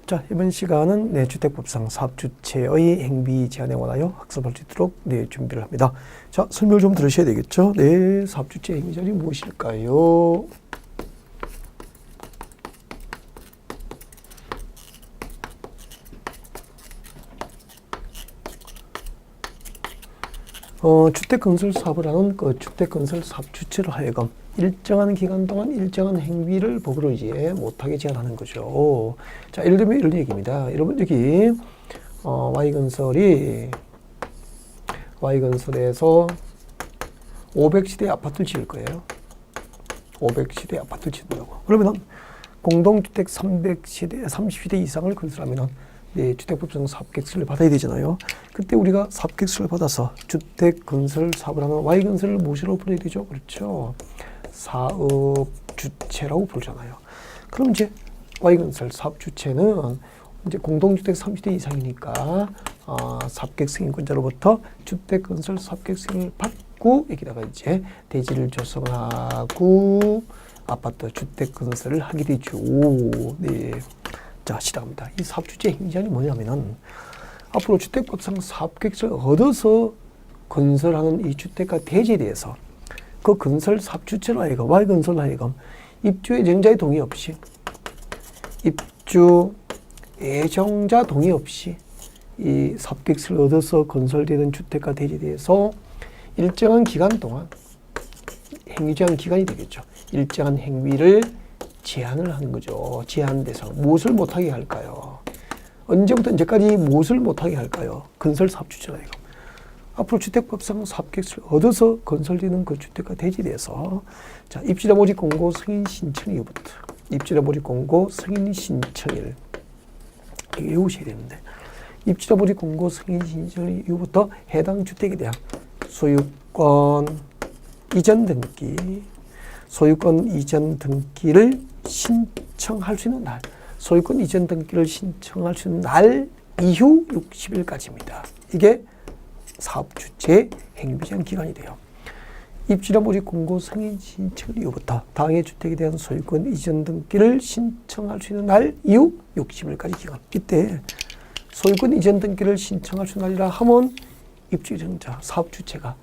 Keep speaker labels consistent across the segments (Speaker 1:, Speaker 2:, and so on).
Speaker 1: 자, 이번 시간은 주택법상 사업주체의 행비 제한에 관하여 학습할 수 있도록 준비를 합니다. 자, 설명을 좀 들으셔야 되겠죠? 사업주체 행위 제한이 무엇일까요? 주택건설 사업을 하는 주택건설 사업주체로 하여금 일정한 기간 동안 일정한 행위를 법으로 이제 못하게 제한하는 거죠. 자, 예를 들면 이런 얘기입니다. 여러분, 여기, Y건설에서 500세대 아파트를 지을 거예요. 500세대 아파트를 짓는다고. 그러면은, 공동주택 30세대 이상을 건설하면은, 주택법상 사업계획서를 받아야 되잖아요. 그때 우리가 사업계획서를 받아서 주택건설 사업을 하는 Y건설을 무엇이라고 불러야 되죠? 그렇죠. 사업주체라고 부르잖아요. 그럼 이제 Y건설 사업주체는 이제 공동주택 30대 이상이니까 사업계획 승인권자로부터 주택건설 사업계획 승인을 받고 여기다가 이제 대지를 조성하고 아파트 주택건설을 하게 되죠. 네. 자, 시작합니다. 이 사업주체 행위제한이 뭐냐면은 앞으로 주택법상 사업계획서를 얻어서 건설하는 이 주택가 대지에 대해서 그 건설 사업주체로 하여금 Y건설로 하여금 입주 예정자의 동의 없이 입주 예정자 동의 없이 이 사업계획서를 얻어서 건설되는 주택가 대지에 대해서 일정한 기간 동안 행위 제한 기간이 되겠죠. 일정한 행위를 제한을 하는 거죠. 제한 대상. 무엇을 못하게 할까요? 언제부터 언제까지 무엇을 못하게 할까요? 건설 사업주체로 하여금. 앞으로 주택법상 사업계획서를 얻어서 건설되는 그 주택가 대지에 대해서 자, 입지자 모집 공고 승인 신청 이후부터 입지자 모집 공고 승인 신청일 이거 외우셔야 되는데 입지자 모집 공고 승인 신청 이후부터 해당 주택에 대한 소유권 이전 등기를 신청할 수 있는 날, 소유권 이전 등기를 신청할 수 있는 날 이후 60일까지입니다. 이게 사업주체 행위 제한 기간이 돼요. 입지자 모집 공고 승인 신청 이후부터 당해 주택에 대한 소유권 이전 등기를 신청할 수 있는 날 이후 60일까지 기간. 이때 소유권 이전 등기를 신청할 수 있는 날이라 하면 입주 예정자, 사업주체가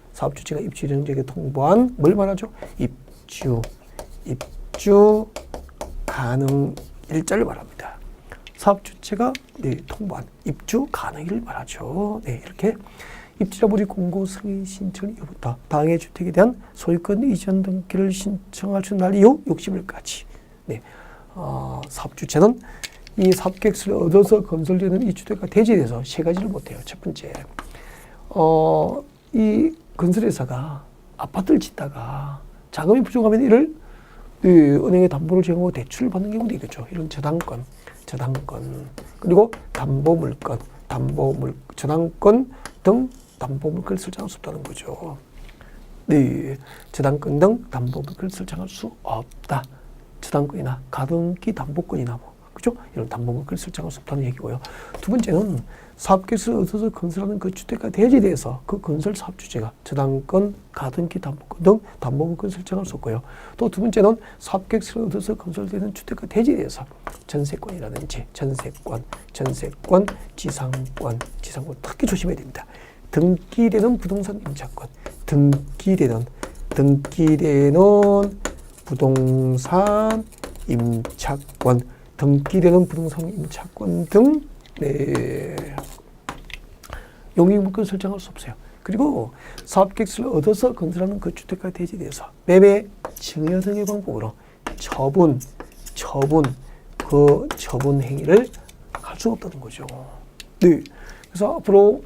Speaker 1: 입주 예정자에게 통보한 뭘 말하죠? 입주 가능 일자를 말합니다. 사업주체가 통보한 입주 가능일을 말하죠. 이렇게 입지자 모집 공고 승인 신청 이후부터 당해 주택에 대한 소유권 이전 등기를 신청할 수 있는 날 이후 60일까지. 사업주체는 이 사업계획서를 얻어서 건설되는 이 주택가 대지에 대해서 세 가지를 못해요. 첫 번째, 이 건설회사가 아파트를 짓다가 자금이 부족하면 이를 은행에 담보를 제공하고 대출을 받는 경우도 있겠죠. 이런 저당권, 그리고 담보물건, 저당권 등 담보물건을 설정할 수 없다는 거죠. 저당권 등 담보물건을 설정할 수 없다. 저당권이나 가등기 담보권이나 그죠? 이런 담보물건을 설정할 수 없다는 얘기고요. 두 번째는 사업계획서를 얻어서 건설하는 그 주택가 대지에 대해서 그 건설 사업주체가 저당권, 가등기 담보권 등 담보물건을 설정할 수 없고요. 또 두 번째는 사업계획서를 얻어서 건설되는 주택가 대지에 대해서 전세권이라든지 전세권, 지상권 특히 조심해야 됩니다. 등기되는 부동산 임차권, 등기되는 부동산 임차권 등 용익물건 설정할 수 없어요. 그리고 사업계획서를 얻어서 건설하는 그 주택가 대지에 대해서 매매, 증여 등의 방법으로 처분 행위를 할 수 없다는 거죠. 그래서 앞으로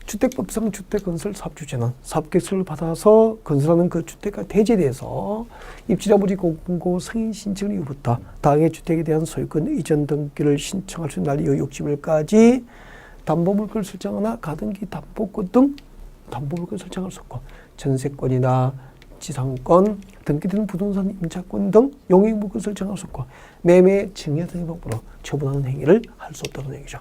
Speaker 1: 주택법상 주택건설 사업주체는 사업계획서를 받아서 건설하는 그 주택가 대지에 대해서 입지자 모집 공고 승인 신청 이후부터 당해 주택에 대한 소유권 이전 등기를 신청할 수 있는 날 이후 60일까지 담보물건을 설정하나 가등기 담보권 등 담보물건을 설정할 수 없고 전세권이나 지상권, 등기되는 부동산 임차권 등 용익물건 설정할 수 없고 매매, 증여 등의 방법으로 처분하는 행위를 할 수 없다는 얘기죠.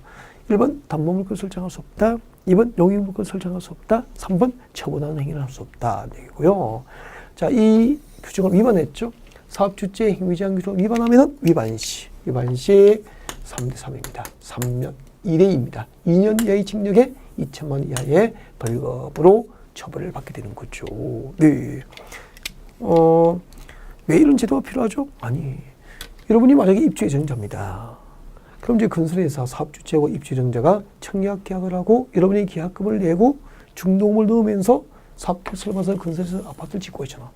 Speaker 1: 1번 담보물건 설정할 수 없다. 2번 용익물건 설정할 수 없다. 3번 처분하는 행위를 할 수 없다. 얘기고요. 자, 이 규정을 위반했죠. 사업주체 행위 제한 규정을 위반하면 위반시 3대 3입니다. 3년 2대 2입니다. 2년 이하의 징역에 2천만 원 이하의 벌금으로 처벌을 받게 되는 거죠. 네. 왜 이런 제도가 필요하죠? 아니, 여러분이 만약에 입주예정자입니다. 그럼 이제 건설회사 사업주체하고 입주예정자가 청약 계약을 하고 여러분이 계약금을 내고 중도금을 넣으면서 사업계획서를 봐서 건설회사 아파트를 짓고 있잖아.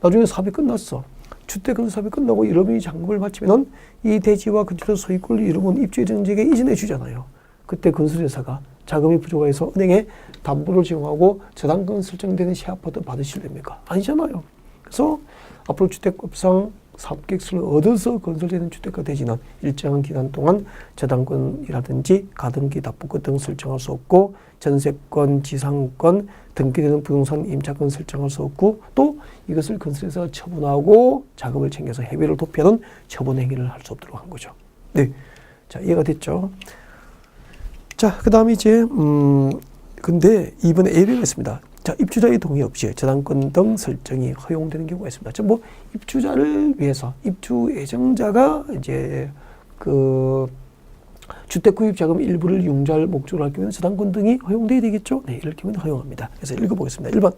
Speaker 1: 나중에 사업이 끝났어. 주택건설 사업이 끝나고 여러분이 잔금을 마치면은 이 대지와 근처의 소유권을 여러분 입주예정자에게 이전해 주잖아요. 그때 건설회사가 자금이 부족해서 은행에 담보를 제공하고 저당권 설정되는 시아파트 받으실 됩니까? 아니잖아요. 그래서 앞으로 주택법상 사업계획서를 얻어서 건설되는 주택가 대지는 일정한 기간 동안 저당권이라든지 가등기 납부권 등 설정할 수 없고 전세권, 지상권, 등기되는 부동산 임차권 설정할 수 없고 또 이것을 건설해서 처분하고 자금을 챙겨서 해외를 도피하는 처분 행위를 할 수 없도록 한 거죠. 네, 자 이해가 됐죠? 자, 그 다음에 이제 근데 이번에 예외가 있습니다. 자, 입주자의 동의 없이 저당권 등 설정이 허용되는 경우가 있습니다. 자, 뭐 입주자를 위해서 입주 예정자가 이제 그 주택 구입 자금 일부를 융자할 목적으로 할 경우에는 저당권 등이 허용돼야 되겠죠? 네, 이럴 경우는 허용합니다. 그래서 읽어보겠습니다. 1번.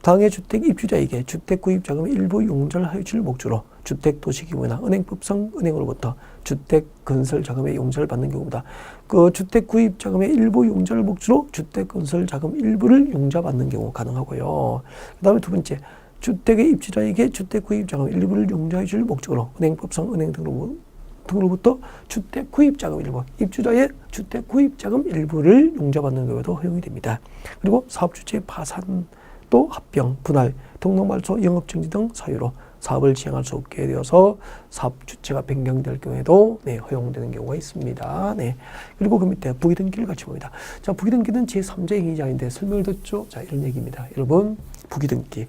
Speaker 1: 당해 주택 입주자에게 주택 구입 자금 일부 융자를 하여 줄 목적으로 주택 도시기구나 은행법상 은행으로부터 주택 건설 자금의 융자를 받는 경우보다 그 주택 구입 자금의 일부 융자를 목적으로 주택 건설 자금 일부를 융자 받는 경우 가능하고요. 그다음에 두 번째. 주택의 입주자에게 주택 구입 자금 일부를 융자해 줄 목적으로 은행법상 은행 등으로부터 주택 구입 자금 일부, 입주자의 주택 구입 자금 일부를 융자받는 경우에도 허용이 됩니다. 그리고 사업주체 파산 또 합병, 분할, 등록말소, 영업정지 등 사유로 사업을 시행할 수 없게 되어서 사업 주체가 변경될 경우에도 네, 허용되는 경우가 있습니다. 네. 그리고 그 밑에 부기등기를 같이 봅니다. 자, 부기등기는 제3자 행위자인데 설명을 듣죠? 자, 이런 얘기입니다. 여러분, 부기등기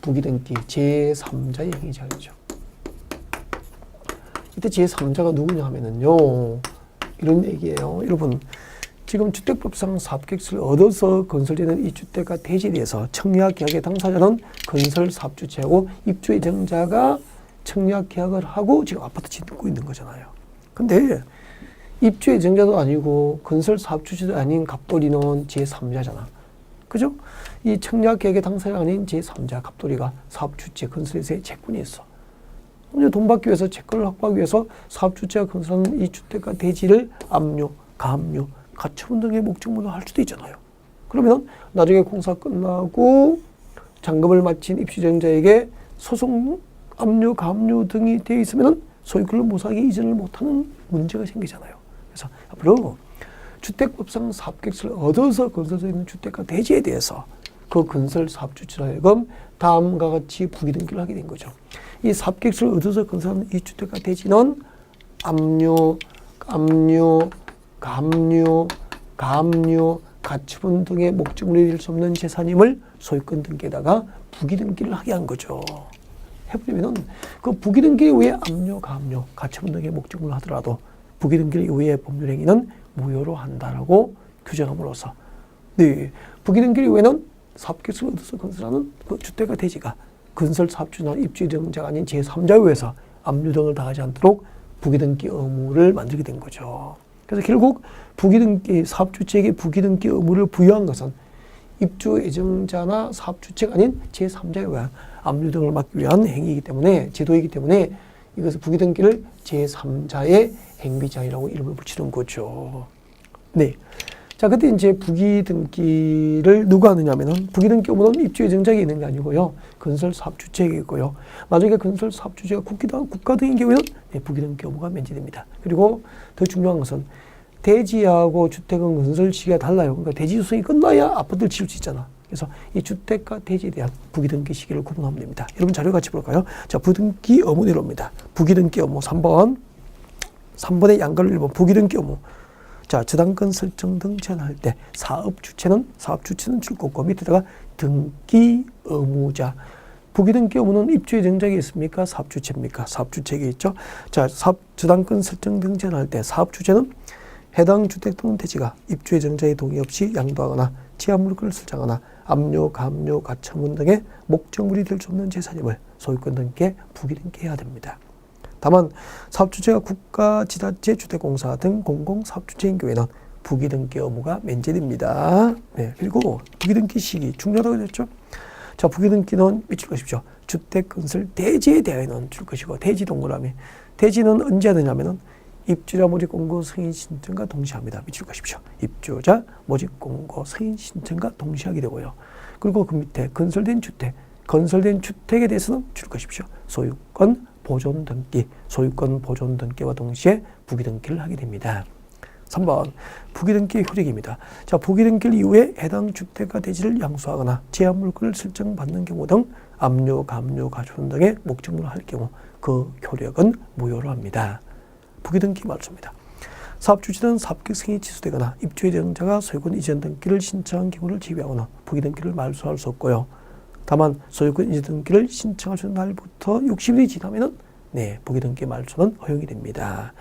Speaker 1: 제3자 행위자이죠. 이때 제3자가 누구냐 하면은요, 이런 얘기예요. 여러분, 지금 주택법상 사업계획서를 얻어서 건설되는 이 주택과 대지에 대해서 청약계약의 당사자는 건설 사업주체하고 입주예정자가 청약계약을 하고 지금 아파트 짓고 있는 거잖아요. 근데 입주예정자도 아니고 건설 사업주체도 아닌 갑돌이는 제3자잖아. 그죠? 이 청약계약의 당사자가 아닌 제3자 갑돌이가 사업주체 건설회사에 채권이 있어. 돈 받기 위해서 채권을 확보하기 위해서 사업주체가 건설하는 이 주택과 대지를 압류, 가압류, 가처분 등의 목적물로 할 수도 있잖아요. 그러면 나중에 공사 끝나고 잔금을 마친 입주정자에게 소송 압류, 가압류 등이 되어 있으면 소유권을 무사하게 이전을 못하는 문제가 생기잖아요. 그래서 앞으로 주택법상 사업계획서를 얻어서 건설되는 주택과 대지에 대해서 그 건설 사업주체로 하여금 다음과 같이 부기등기를 하게 된 거죠. 이 사업계획서를 얻어서 건설하는 이 주택과 대지는 압류, 가압류, 가처분 등의 목적물이 될 수 없는 재산임을 소유권 등기에다가 부기등기를 하게 한 거죠. 해보면은 그 부기등기 외에 압류, 가압류, 가처분 등의 목적물을 하더라도 부기등기 외의 법률행위는 무효로 한다라고 규정함으로써 네, 부기등기 외에는 사업계획서를 얻어서 건설하는 그 주택과 대지가 건설 사업주나 입주예정자가 아닌 제3자에 의해서 압류 등을 당하지 않도록 부기등기 의무를 만들게 된 거죠. 그래서 결국 부기등기 사업주체에게 부기등기 의무를 부여한 것은 입주예정자나 사업주체가 아닌 제3자에 의한 압류 등을 막기 위한 행위이기 때문에 제도이기 때문에 이것을 부기등기를 제3자의 행위자이라고 이름을 붙이는 거죠. 네. 자, 그때 이제 부기등기를 누가 하느냐 하면은 부기등기 의무는 입주예정자에게 있는 게 아니고요. 건설 사업주체에게 있고요. 나중에 건설 사업주체가 국가 등인 경우에는 네, 부기등기 의무가 면제됩니다. 그리고 더 중요한 것은 대지하고 주택은 건설 시기가 달라요. 그러니까 대지 수성이 끝나야 아파트를 지을 수 있잖아. 그래서 이 주택과 대지에 대한 부기등기 시기를 구분하면 됩니다. 여러분 자료 같이 볼까요? 자, 부기등기 의무 내려옵니다. 부기등기 의무 3번의 양가를 1번 부기등기 의무. 자, 저당권 설정 등 제한할 때 사업주체는 출고고 밑에다가 등기 의무자. 부기등기 의무는 입주예정자에게 있습니까? 사업주체입니까? 사업주체에게 있죠. 자, 저당권 설정 등 제한할 때 사업주체는 해당 주택 또는 대지가 입주예정자의 동의 없이 양도하거나 지하물건을 설정하거나 압류, 가압류, 가처분 등의 목적물이 될 수 없는 재산임을 소유권 등기에 부기등기해야 됩니다. 다만 사업주체가 국가, 지자체, 주택공사 등 공공사업주체인 경우에는 부기등기 의무가 면제됩니다. 네, 그리고 부기등기 시기 중요하다고 했죠. 자, 부기등기는 미칠 것이죠. 주택건설 대지에 대하여는 줄 것이고, 대지 동그라미. 대지는 언제 하느냐면은 입주자 모집 공고 승인 신청과 동시합니다. 미칠 것이죠. 입주자 모집 공고 승인 신청과 동시하게 되고요. 그리고 그 밑에 건설된 주택에 대해서는 줄 것이죠. 소유권 보존 등기, 소유권 보존 등기와 동시에 부기등기를 하게 됩니다. 3번 부기등기의 효력입니다. 자, 부기등기 이후에 해당 주택과 대지를 양수하거나 제한 물건을 설정받는 경우 등 압류, 감류, 가처분 등의 목적물을 할 경우 그 효력은 무효로 합니다. 부기등기 말소입니다. 사업주체는 사업계획 승인이 취소되거나 입주 예정자가 소유권 이전 등기를 신청한 경우를 제외하고는 부기등기를 말소할 수 없고요. 다만 소유권 이전 등기를 신청하신 날부터 60일이 지나면은 부기등기 말소는 허용이 됩니다.